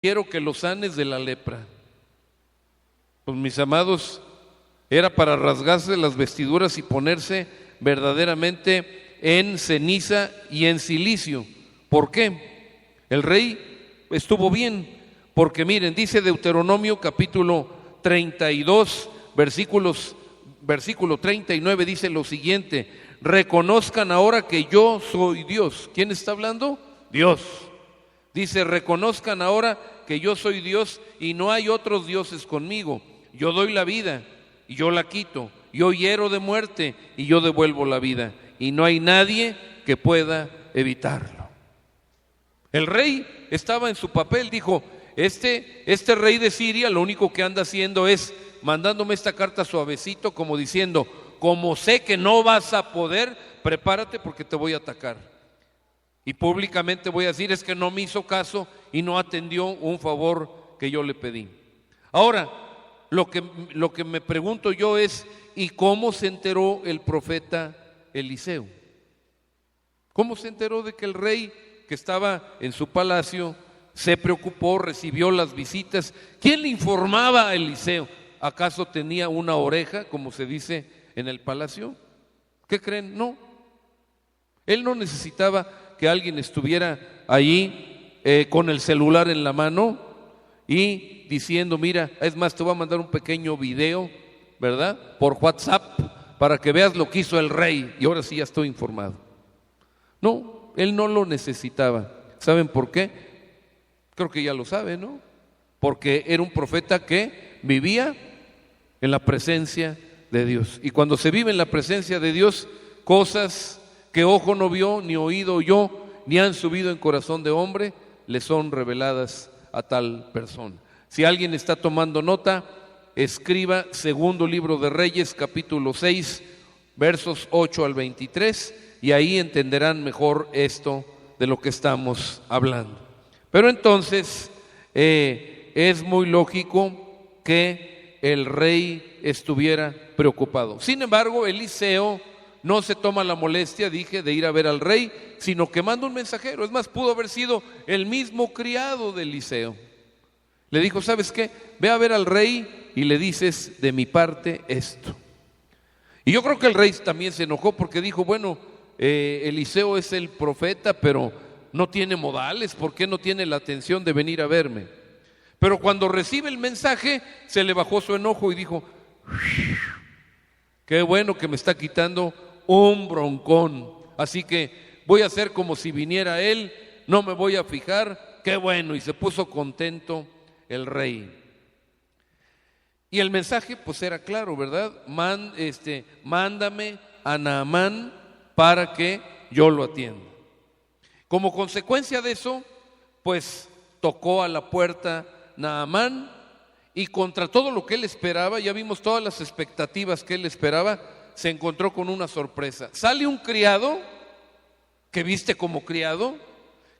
quiero que lo sanes de la lepra. Pues mis amados, era para rasgarse las vestiduras y ponerse verdaderamente en ceniza y en cilicio. ¿Por qué? El rey estuvo bien, porque miren, dice Deuteronomio capítulo 32, versículo 39, dice lo siguiente: reconozcan ahora que yo soy Dios. ¿Quién está hablando? Dios. Dice, reconozcan ahora que yo soy Dios y no hay otros dioses conmigo. Yo doy la vida y yo la quito. Yo hiero de muerte y yo devuelvo la vida. Y no hay nadie que pueda evitarlo. El rey estaba en su papel, dijo, este rey de Siria lo único que anda haciendo es mandándome esta carta suavecito, como diciendo, como sé que no vas a poder, prepárate porque te voy a atacar. Y públicamente voy a decir, es que no me hizo caso y no atendió un favor que yo le pedí. Ahora, lo que me pregunto yo es, ¿y cómo se enteró el profeta Eliseo? ¿Cómo se enteró de que el rey que estaba en su palacio se preocupó, recibió las visitas? ¿Quién le informaba a Eliseo? ¿Acaso tenía una oreja, como se dice en el palacio? ¿Qué creen? No. Él no necesitaba que alguien estuviera allí con el celular en la mano y diciendo, mira, es más, te voy a mandar un pequeño video, ¿verdad? Por WhatsApp, para que veas lo que hizo el rey y ahora sí ya estoy informado. No, él no lo necesitaba. ¿Saben por qué? Creo que ya lo saben, ¿no? Porque era un profeta que vivía en la presencia de Dios. Y cuando se vive en la presencia de Dios, cosas que ojo no vio, ni oído oyó, ni han subido en corazón de hombre, le son reveladas a tal persona. Si alguien está tomando nota, escriba segundo libro de Reyes, capítulo 6, versos 8 al 23, y ahí entenderán mejor esto de lo que estamos hablando. Pero entonces, es muy lógico que el rey estuviera preocupado. Sin embargo, Eliseo no se toma la molestia, dije, de ir a ver al rey, sino que manda un mensajero. Es más, pudo haber sido el mismo criado de Eliseo. Le dijo, ¿sabes qué? Ve a ver al rey y le dices de mi parte esto. Y yo creo que el rey también se enojó porque dijo, bueno, Eliseo es el profeta, pero no tiene modales, ¿por qué no tiene la atención de venir a verme? Pero cuando recibe el mensaje, se le bajó su enojo y dijo, qué bueno que me está quitando un broncón, así que voy a hacer como si viniera él, no me voy a fijar, qué bueno, y se puso contento el rey. Y el mensaje pues era claro, ¿verdad? Mándame a Naamán para que yo lo atienda. Como consecuencia de eso, pues tocó a la puerta Naamán y contra todo lo que él esperaba, ya vimos todas las expectativas que él esperaba, se encontró con una sorpresa. Sale un criado que viste como criado,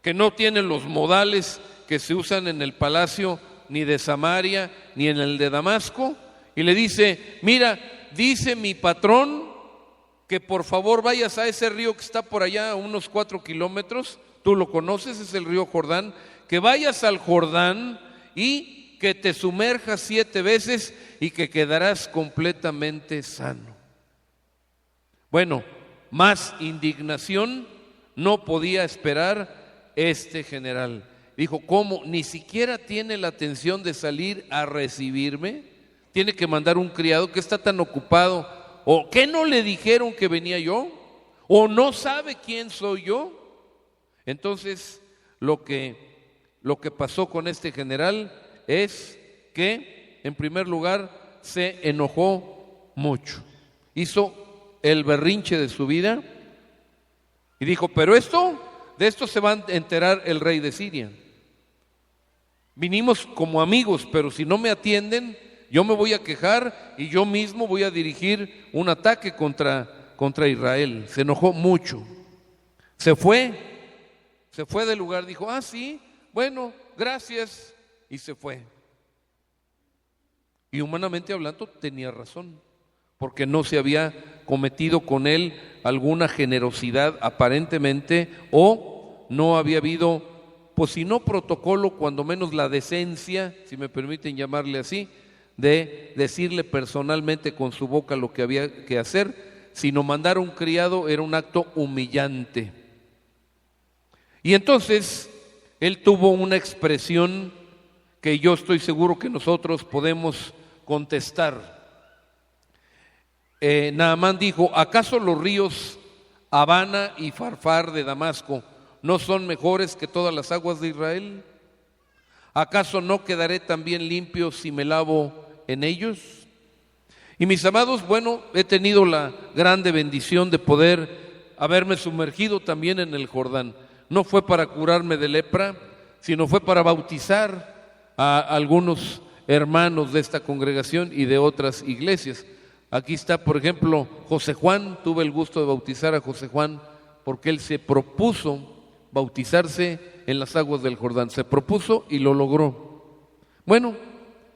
que no tiene los modales que se usan en el palacio ni de Samaria ni en el de Damasco, y le dice, mira, dice mi patrón que por favor vayas a ese río que está por allá a unos 4 kilómetros, tú lo conoces, es el río Jordán, que vayas al Jordán y que te sumerjas 7 veces y que quedarás completamente sano. Bueno, más indignación no podía esperar este general. Dijo, ¿cómo? ¿Ni siquiera tiene la atención de salir a recibirme? ¿Tiene que mandar un criado que está tan ocupado? ¿O qué no le dijeron que venía yo? ¿O no sabe quién soy yo? Entonces, lo que pasó con este general es que, en primer lugar, se enojó mucho. Hizo el berrinche de su vida y dijo, pero de esto se va a enterar el rey de Siria. Vinimos como amigos, pero si no me atienden, yo me voy a quejar y yo mismo voy a dirigir un ataque contra Israel. Se enojó mucho. Se fue del lugar, dijo, sí, bueno, gracias, y se fue. Y humanamente hablando tenía razón, porque no se había cometido con él alguna generosidad aparentemente, o no había habido pues si no protocolo, cuando menos la decencia, si me permiten llamarle así, de decirle personalmente con su boca lo que había que hacer, sino mandar a un criado era un acto humillante. Y entonces él tuvo una expresión que yo estoy seguro que nosotros podemos contestar. Naamán dijo: ¿acaso los ríos Abana y Farfar de Damasco no son mejores que todas las aguas de Israel? ¿Acaso no quedaré también limpio si me lavo en ellos? Y mis amados, bueno, he tenido la grande bendición de poder haberme sumergido también en el Jordán. No fue para curarme de lepra, sino fue para bautizar a algunos hermanos de esta congregación y de otras iglesias. Aquí está, por ejemplo, José Juan. Tuve el gusto de bautizar a José Juan porque él se propuso bautizarse en las aguas del Jordán. Se propuso y lo logró. Bueno,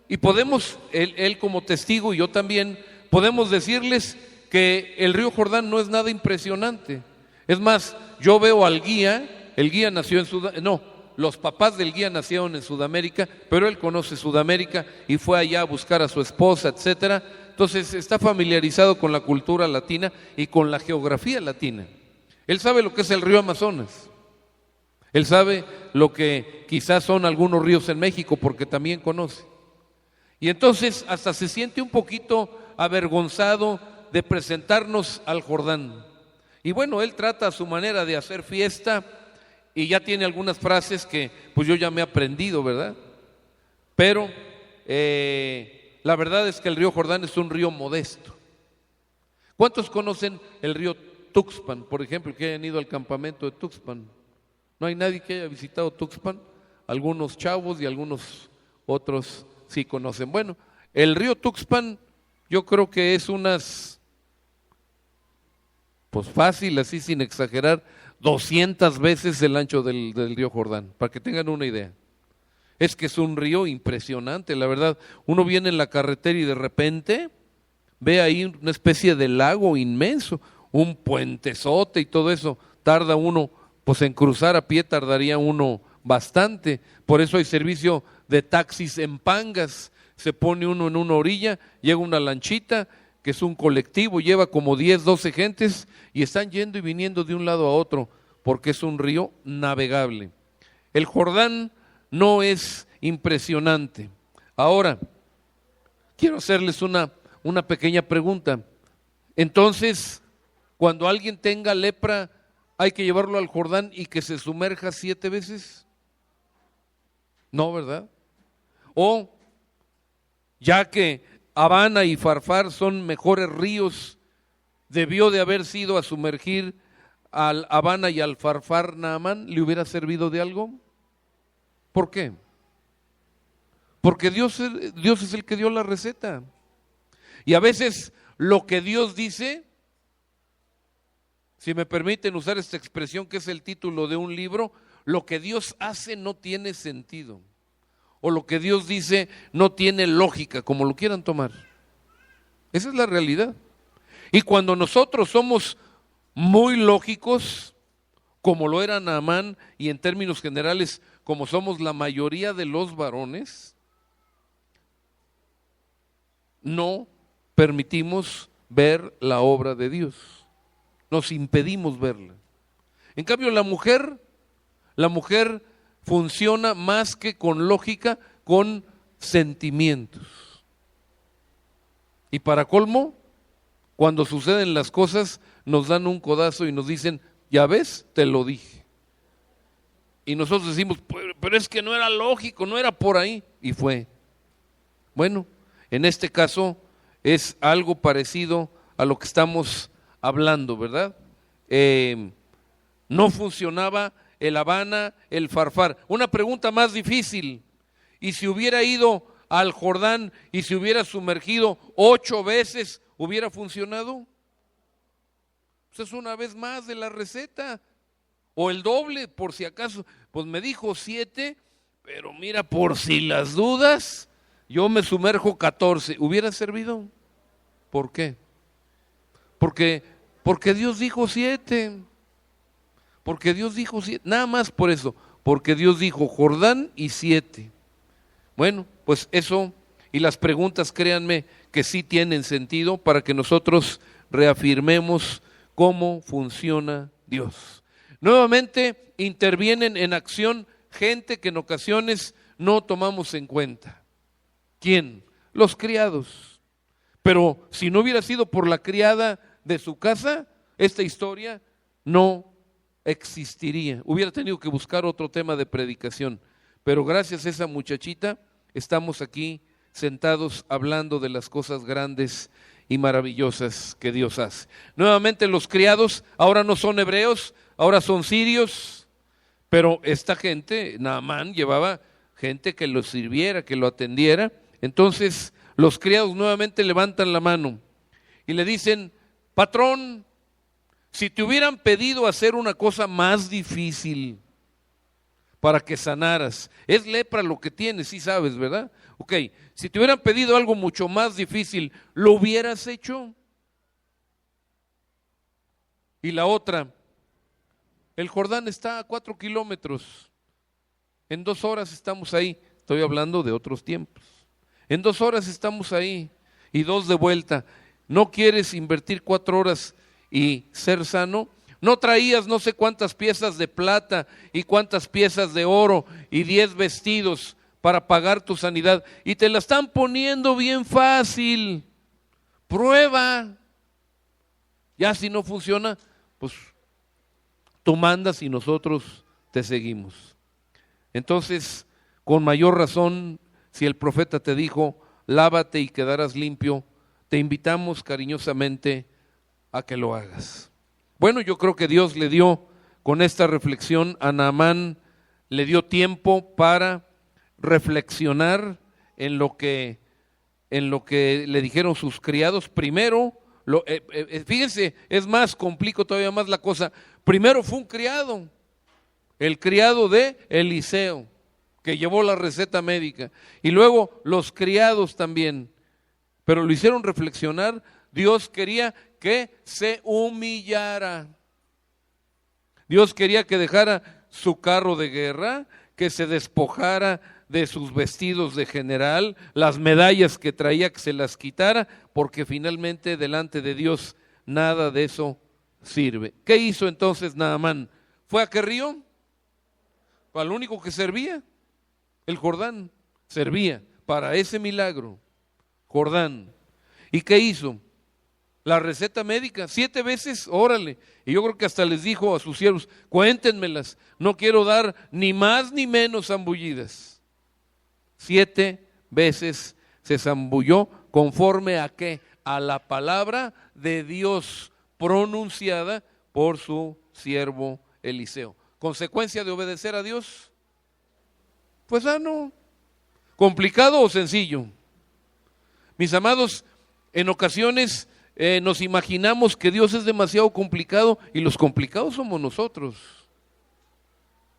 y podemos, él como testigo y yo también, podemos decirles que el río Jordán no es nada impresionante. Es más, yo veo al guía, el guía nació en Sudamérica, no, los papás del guía nacieron en Sudamérica, pero él conoce Sudamérica y fue allá a buscar a su esposa, etcétera. Entonces está familiarizado con la cultura latina y con la geografía latina. Él sabe lo que es el río Amazonas. Él sabe lo que quizás son algunos ríos en México, porque también conoce. Y entonces hasta se siente un poquito avergonzado de presentarnos al Jordán. Y bueno, él trata a su manera de hacer fiesta y ya tiene algunas frases que pues yo ya me he aprendido, ¿verdad? Pero la verdad es que el río Jordán es un río modesto. ¿Cuántos conocen el río Tuxpan, por ejemplo, que hayan ido al campamento de Tuxpan? ¿No hay nadie que haya visitado Tuxpan? Algunos chavos y algunos otros sí conocen. Bueno, el río Tuxpan yo creo que es unas, pues fácil, así sin exagerar, 200 veces el ancho del río Jordán, para que tengan una idea. Es que es un río impresionante, la verdad. Uno viene en la carretera y de repente ve ahí una especie de lago inmenso, un puentezote y todo eso. Tarda uno, pues en cruzar a pie tardaría uno bastante. Por eso hay servicio de taxis en Pangas. Se pone uno en una orilla, llega una lanchita, que es un colectivo, lleva como 10, 12 gentes y están yendo y viniendo de un lado a otro, porque es un río navegable. El Jordán no es impresionante. Ahora, quiero hacerles una pequeña pregunta. Entonces, cuando alguien tenga lepra, ¿hay que llevarlo al Jordán y que se sumerja 7 veces? No, ¿verdad? O, ya que Abana y Farfar son mejores ríos, ¿debió de haber sido a sumergir al Abana y al Farfar Naamán? ¿Le hubiera servido de algo? ¿Por qué? Porque Dios es el que dio la receta. Y a veces lo que Dios dice, si me permiten usar esta expresión que es el título de un libro, lo que Dios hace no tiene sentido. O lo que Dios dice no tiene lógica, como lo quieran tomar. Esa es la realidad. Y cuando nosotros somos muy lógicos, como lo era Naamán, y en términos generales, como somos la mayoría de los varones, no permitimos ver la obra de Dios. Nos impedimos verla. En cambio, la mujer funciona más que con lógica, con sentimientos. Y para colmo, cuando suceden las cosas, nos dan un codazo y nos dicen: ya ves, te lo dije. Y nosotros decimos: pero es que no era lógico, no era por ahí. Y fue. Bueno, en este caso es algo parecido a lo que estamos hablando, ¿verdad? No funcionaba el Abana, el Farfar. Una pregunta más difícil: ¿y si hubiera ido al Jordán y se hubiera sumergido 8 veces, hubiera funcionado? Pues es una vez más de la receta, o el doble por si acaso. Pues me dijo 7, pero mira, por si las dudas, yo me sumerjo 14. ¿Hubiera servido? ¿Por qué? Porque Dios dijo 7. Porque Dios dijo 7, nada más por eso. porque Dios dijo Jordán y 7. Bueno, pues eso y las preguntas, créanme que sí tienen sentido para que nosotros reafirmemos cómo funciona Dios. Nuevamente intervienen en acción gente que en ocasiones no tomamos en cuenta. ¿Quién? Los criados. Pero si no hubiera sido por la criada de su casa, esta historia no existiría. Hubiera tenido que buscar otro tema de predicación. Pero gracias a esa muchachita estamos aquí sentados hablando de las cosas grandes y maravillosas que Dios hace. Nuevamente los criados ahora no son hebreos, ahora son sirios, pero esta gente, Naamán llevaba gente que lo sirviera, que lo atendiera. Entonces los criados nuevamente levantan la mano y le dicen, patrón, si te hubieran pedido hacer una cosa más difícil para que sanaras, es lepra lo que tienes, sí sabes, ¿verdad? Ok, si te hubieran pedido algo mucho más difícil, ¿lo hubieras hecho? Y la otra, el Jordán está a 4 kilómetros, en 2 horas estamos ahí, estoy hablando de otros tiempos, en 2 horas estamos ahí y 2 de vuelta. ¿No quieres invertir 4 horas y ser sano? ¿No traías no sé cuántas piezas de plata y cuántas piezas de oro y 10 vestidos para pagar tu sanidad? Y te la están poniendo bien fácil. Prueba. Ya si no funciona, pues tú mandas y nosotros te seguimos. Entonces, con mayor razón, si el profeta te dijo, lávate y quedarás limpio, te invitamos cariñosamente a que lo hagas. Bueno, yo creo que Dios le dio con esta reflexión a Naamán, le dio tiempo para reflexionar en lo que le dijeron sus criados. Primero, fíjense, es más, complico todavía más la cosa. Primero fue un criado, el criado de Eliseo, que llevó la receta médica, y luego los criados también, pero lo hicieron reflexionar. Dios quería que se humillara. Dios quería que dejara su carro de guerra, que se despojara de sus vestidos de general, las medallas que traía que se las quitara, porque finalmente delante de Dios nada de eso sirve. ¿Qué hizo entonces Naamán? ¿Fue a qué río? Al único que servía, el Jordán, servía para ese milagro, Jordán. ¿Y qué hizo? La receta médica, 7 veces, órale. Y yo creo que hasta les dijo a sus siervos, cuéntenmelas, no quiero dar ni más ni menos zambullidas. 7 veces se zambulló, conforme a qué, a la palabra de Dios pronunciada por su siervo Eliseo. ¿Consecuencia de obedecer a Dios? Pues no. ¿Complicado o sencillo? Mis amados, en ocasiones nos imaginamos que Dios es demasiado complicado y los complicados somos nosotros.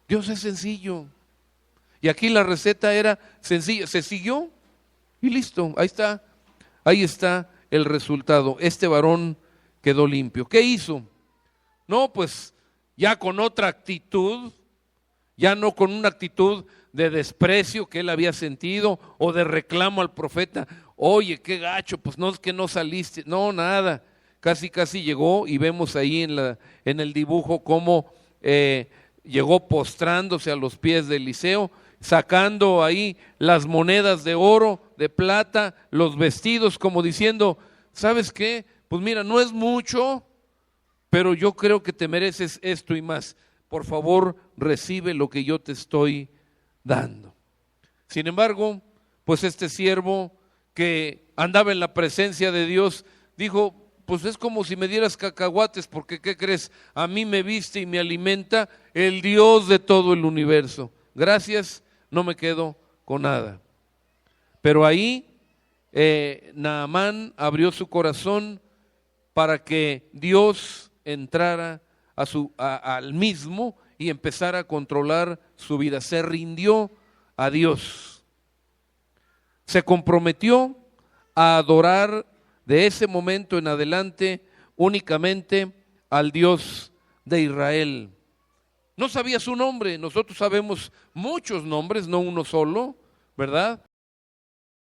Dios es sencillo. Y aquí la receta era sencilla, se siguió y listo, ahí está el resultado. Este varón quedó limpio. ¿Qué hizo? No, pues ya con otra actitud, ya no con una actitud de desprecio que él había sentido o de reclamo al profeta. Oye, qué gacho, pues no es que no saliste, no, nada. Casi llegó y vemos ahí en el dibujo cómo llegó postrándose a los pies de Eliseo, sacando ahí las monedas de oro, de plata, los vestidos, como diciendo, ¿sabes qué? Pues mira, no es mucho, pero yo creo que te mereces esto y más. Por favor, recibe lo que yo te estoy dando. Sin embargo, pues este siervo que andaba en la presencia de Dios, dijo, pues es como si me dieras cacahuates, porque ¿qué crees? A mí me viste y me alimenta el Dios de todo el universo. Gracias, no me quedo con nada. Pero ahí Naamán abrió su corazón para que Dios entrara al mismo y empezara a controlar su vida. Se rindió a Dios. Se comprometió a adorar de ese momento en adelante únicamente al Dios de Israel. No sabía su nombre. Nosotros sabemos muchos nombres, no uno solo, ¿verdad?